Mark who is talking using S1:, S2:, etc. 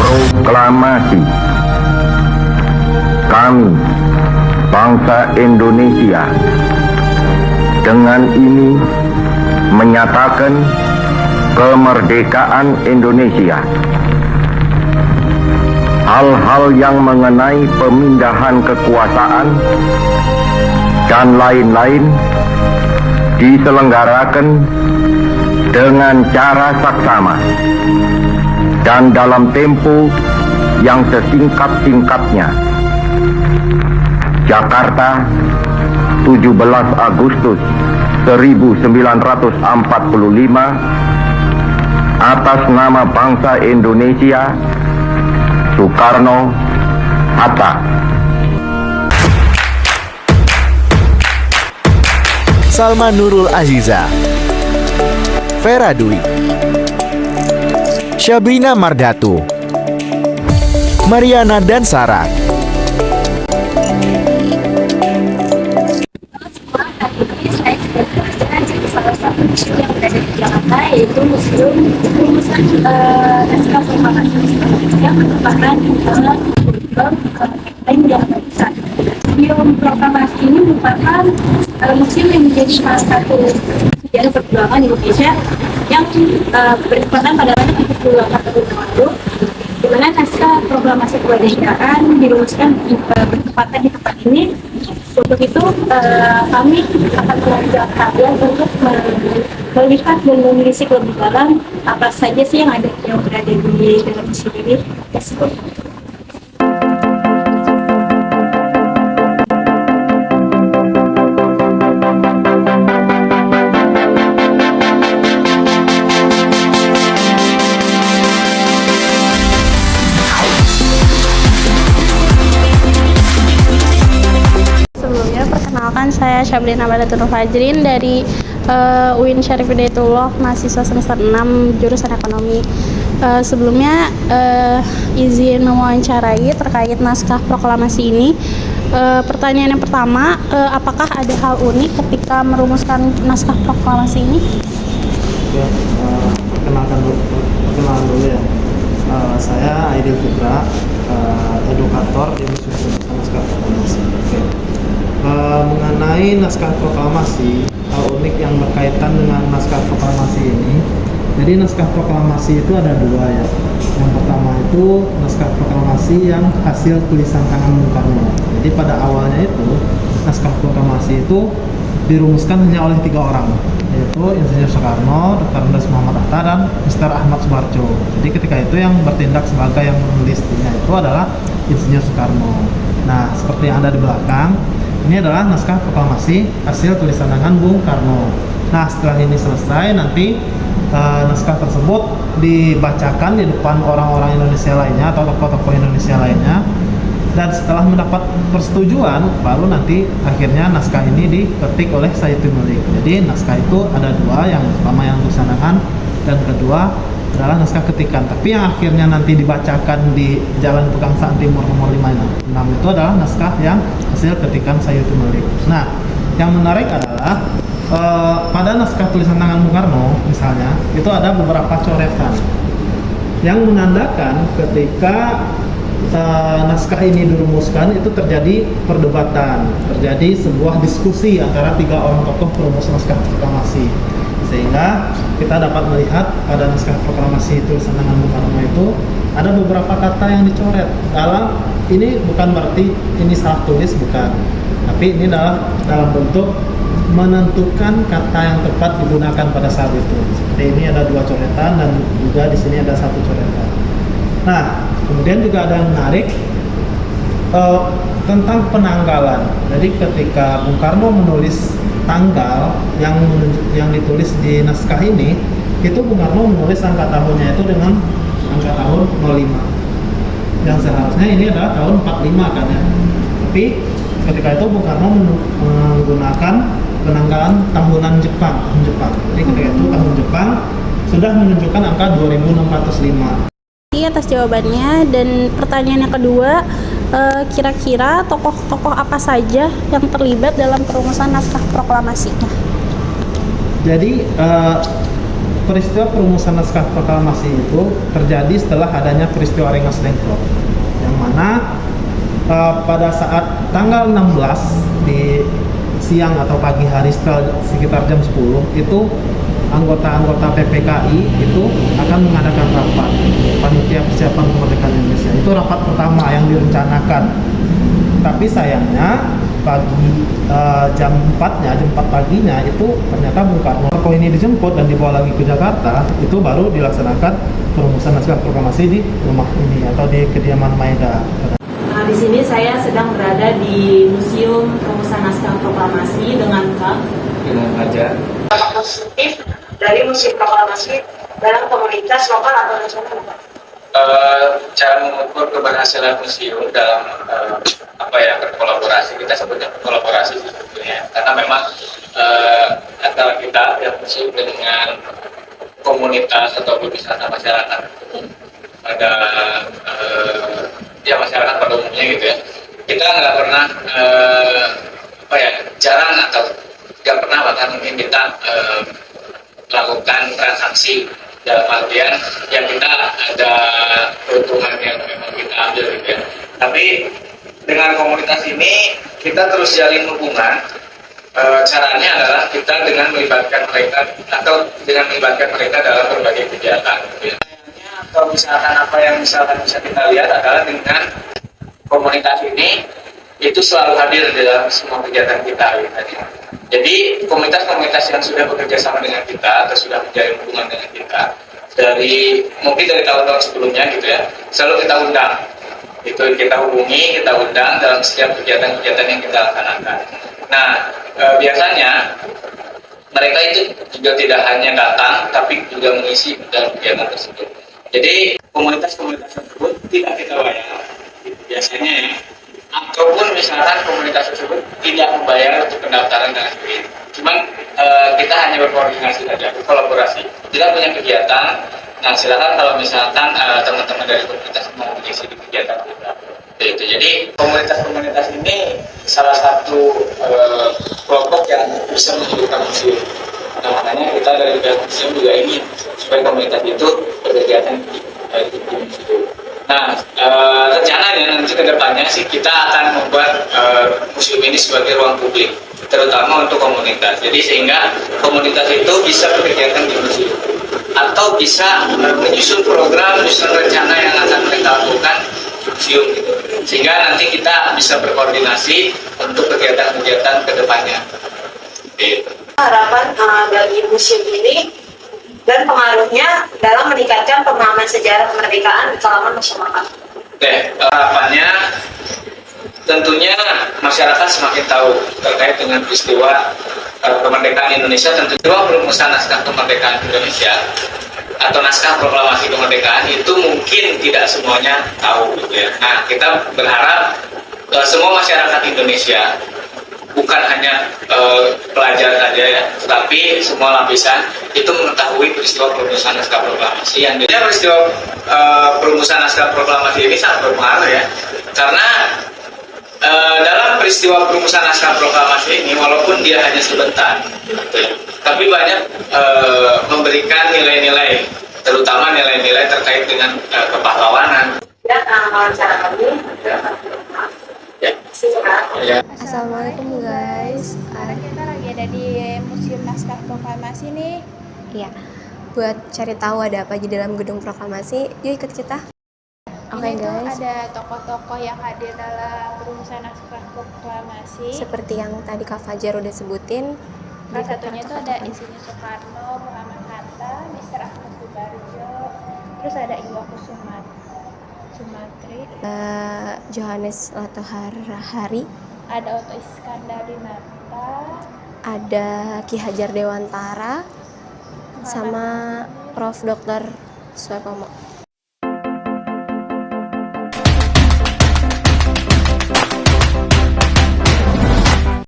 S1: Proklamasi. Kami, bangsa Indonesia, dengan ini menyatakan kemerdekaan Indonesia. Hal-hal yang mengenai pemindahan kekuasaan dan lain-lain diselenggarakan dengan cara saksama dan dalam tempo yang sesingkat-singkatnya. Jakarta, 17 Agustus 1945, atas nama bangsa Indonesia, Soekarno, Hatta.
S2: Salma Nurul Aziza, Vera Dwi, Syabrina Mardhatu, Mariana dan Sarah.
S3: Salah satu museum yang berada di Jakarta yaitu Museum Rumusan Naskah Proklamasi yang merupakan lain yang besar. Museum Proklamasi ini merupakan museum yang menjadi salah satu sejarah perjuangan Indonesia yang bertepatan pada tahun 1948 tahun lalu, di mana naskah proklamasi kemerdekaan dirumuskan bertepatan di tempat ini. Untuk itu kami akan mengajak kalian untuk melihat dan menelisik lebih dalam apa saja sih yang berada di dalam museum ini.
S4: Perkenalkan, saya Syabrina Mardhatu Fajrin dari UIN Syarif Hidayatullah, mahasiswa semester 6 jurusan ekonomi. Sebelumnya izin mewawancarai terkait naskah proklamasi ini. Pertanyaan yang pertama, apakah ada hal unik ketika merumuskan naskah proklamasi ini?
S5: Ya, perkenalan dulu ya. Saya Aidil Fitra, edukator di Museum Naskah Proklamasi. Mengenai naskah proklamasi, hal unik yang berkaitan dengan naskah proklamasi ini. Jadi naskah proklamasi itu ada dua ya. Yang pertama itu naskah proklamasi yang hasil tulisan tangan Bung Karno. Jadi pada awalnya itu naskah proklamasi itu dirumuskan hanya oleh 3 orang, yaitu Insinyur Soekarno, Dr. Andes Muhammad Hatta, dan Mr. Ahmad Subarjo. Jadi ketika itu yang bertindak sebagai yang menulisnya itu adalah Insinyur Soekarno. Nah, seperti yang ada di belakang, ini adalah naskah proklamasi hasil tulisan tangan Bung Karno. Nah, setelah ini selesai, nanti naskah tersebut dibacakan di depan orang-orang Indonesia lainnya atau tokoh-tokoh Indonesia lainnya. Dan setelah mendapat persetujuan, baru nanti akhirnya naskah ini diketik oleh Sayyidul Malik. Jadi naskah itu ada dua, yang pertama yang tulisan tangan dan kedua adalah naskah ketikan. Tapi yang akhirnya nanti dibacakan di Jalan Pegangsaan Timur nomor 56 itu adalah naskah yang hasil ketikan Sayyidul Malik. Nah, yang menarik adalah pada naskah tulisan tangan Bung Karno misalnya, itu ada beberapa coretan yang menandakan ketika naskah ini dirumuskan itu terjadi perdebatan, terjadi sebuah diskusi antara 3 orang tokoh perumus naskah proklamasi, sehingga kita dapat melihat pada naskah proklamasi tulisan tangan Bung Karno itu ada beberapa kata yang dicoret. Ini bukan berarti ini salah tulis, bukan, tapi ini adalah dalam bentuk menentukan kata yang tepat digunakan pada saat itu. Seperti ini ada 2 coretan dan juga di sini ada 1 coretan. Nah, kemudian juga ada yang menarik tentang penanggalan. Jadi ketika Bung Karno menulis tanggal yang ditulis di naskah ini, itu Bung Karno menulis angka tahunnya itu dengan angka tahun 05. Yang seharusnya ini adalah tahun 45 kan ya. Tapi ketika itu Bung Karno menggunakan penanggalan tahunan Jepang. Jadi ketika itu tahun Jepang sudah menunjukkan angka 2605.
S4: Atas jawabannya. Dan pertanyaan yang kedua, kira-kira tokoh-tokoh apa saja yang terlibat dalam perumusan naskah proklamasinya?
S5: Jadi peristiwa perumusan naskah proklamasi itu terjadi setelah adanya peristiwa Rengas Dengklok, yang mana pada saat tanggal 16 di siang atau pagi hari sekitar jam 10 itu anggota-anggota PPKI itu akan mengadakan rapat panitia persiapan kemerdekaan Indonesia. Itu rapat pertama yang direncanakan. Tapi sayangnya pagi jam 4 paginya itu ternyata Bung Karno tokoh ini dijemput dan dibawa lagi ke Jakarta. Itu baru dilaksanakan perumusan naskah proklamasi di rumah ini atau di kediaman Maeda.
S6: Di sini saya sedang berada di Museum Perumusan Naskah Proklamasi dengan Kak
S7: Fajar.
S6: Dampak positif dari Museum Proklamasi dalam komunitas lokal atau nasional.
S7: Cara mengukur keberhasilan museum dalam berkolaborasi, kita sebutnya berkolaborasi sebetulnya, karena memang antara kita yang museum dengan komunitas atau wisata masyarakat ada masyarakat pada umumnya gitu ya, kita nggak pernah jarang atau nggak pernah bahkan mungkin kita melakukan transaksi dalam artian yang kita ada keuntungan yang memang kita ambil gitu ya. Tapi dengan komunitas ini kita terus jalin hubungan. Caranya adalah kita dengan melibatkan mereka atau dengan melibatkan mereka dalam berbagai kegiatan gitu ya. Atau misalkan apa yang bisa kita lihat adalah dengan komunitas ini itu selalu hadir dalam semua kegiatan kita gitu. Jadi komunitas-komunitas yang sudah bekerja sama dengan kita atau sudah menjalin hubungan dengan kita mungkin dari tahun-tahun sebelumnya gitu ya, selalu kita undang. Itu kita hubungi, kita undang dalam setiap kegiatan-kegiatan yang kita laksanakan. Nah, biasanya mereka itu juga tidak hanya datang tapi juga mengisi dalam kegiatan tersebut. Jadi komunitas-komunitas tersebut tidak kita bayar biasanya ya, ataupun misalkan komunitas tersebut tidak membayar untuk pendaftaran dan lain-lain. Cuman kita hanya berkoordinasi saja, berkolaborasi. Kita punya kegiatan. Nah, silakan kalau misalkan teman-teman dari komunitas mau mengisi di kegiatan kita. Itu. Jadi komunitas-komunitas ini salah satu kelompok yang bisa menghidupkan museum. Nah, makanya kita dari pihak museum juga ingin supaya komunitas itu berkegiatan di museum. Nah, rencananya nanti ke depannya sih kita akan membuat museum ini sebagai ruang publik, terutama untuk komunitas. Jadi sehingga komunitas itu bisa berkegiatan di museum atau bisa menyusun program, menyusun rencana yang akan mereka lakukan di museum gitu. Sehingga nanti kita bisa berkoordinasi untuk kegiatan-kegiatan ke depannya. Gitu.
S6: Harapan bagi museum ini dan pengaruhnya dalam meningkatkan pemahaman sejarah kemerdekaan di kalangan masyarakat.
S7: Oke, harapannya tentunya masyarakat semakin tahu terkait dengan peristiwa kemerdekaan Indonesia. Tentunya perumusan naskah kemerdekaan Indonesia atau naskah proklamasi kemerdekaan itu mungkin tidak semuanya tahu gitu ya. Nah, kita berharap semua masyarakat Indonesia, bukan hanya pelajar saja ya, tetapi semua lapisan itu mengetahui peristiwa perumusan naskah proklamasi. Yang jadi peristiwa perumusan naskah proklamasi ini sangat berpengaruh ya, karena dalam peristiwa perumusan naskah proklamasi ini, walaupun dia hanya sebentar, gitu ya, tapi banyak memberikan nilai-nilai, terutama nilai-nilai terkait dengan kepahlawanan.
S6: Dan wawancara kami
S7: Ya. Ya.
S4: Assalamualaikum guys. Kita lagi ada di Museum Naskah Proklamasi nih.
S8: Iya, buat cari tahu ada apa aja dalam gedung proklamasi, yuk ikut kita. Oke
S4: Ini tuh
S8: guys,
S4: ada tokoh-tokoh yang hadir dalam perumusan naskah proklamasi.
S8: seperti yang tadi Kak Fajar udah sebutin.
S4: Salah satunya itu ada Insinyur Soekarno, Muhammad Hatta, Mr. Ahmad Subarjo, terus ada Iwa Sumatri,
S8: Johannes Latohari,
S4: ada Otto Iskandar-Dinata,
S8: ada Ki Hajar Dewantara, sama Prof. Dr. Suartomo.